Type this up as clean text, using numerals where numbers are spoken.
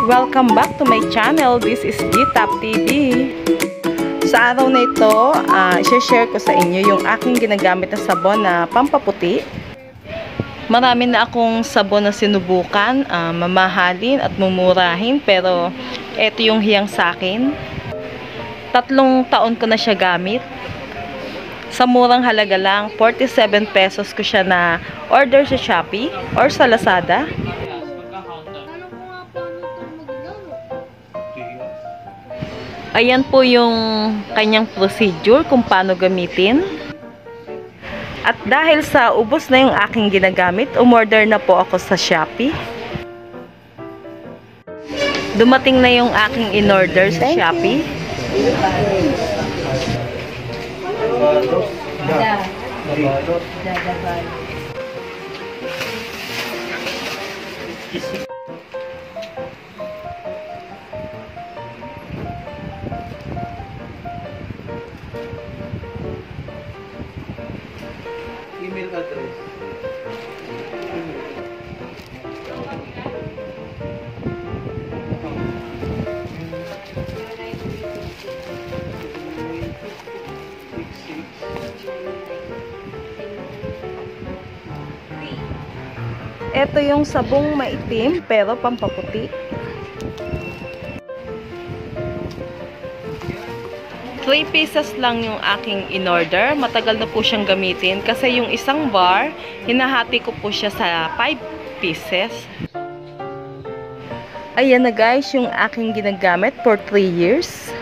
Welcome back to my channel. This is G-Top TV. Sa araw na ito, i-share ko sa inyo yung aking ginagamit na sabon na pampaputi. Marami na akong sabon na sinubukan, mamahalin at mumurahin, pero ito yung hiyang sa akin. 3 taon ko na siya gamit. Sa murang halaga lang, 47 pesos ko siya na order sa Shopee or sa Lazada. Ayan po yung kanyang procedure kung paano gamitin. At dahil sa ubos na yung aking ginagamit, umorder na po ako sa Shopee. Dumating na yung aking in-order sa Shopee. Email address. Ito yung sabong maitim pero pampaputi. 3 pieces lang yung aking in-order. Matagal na po siyang gamitin kasi yung isang bar, hinahati ko po siya sa 5 pieces. Ayan na guys, yung aking ginagamit for 3 years.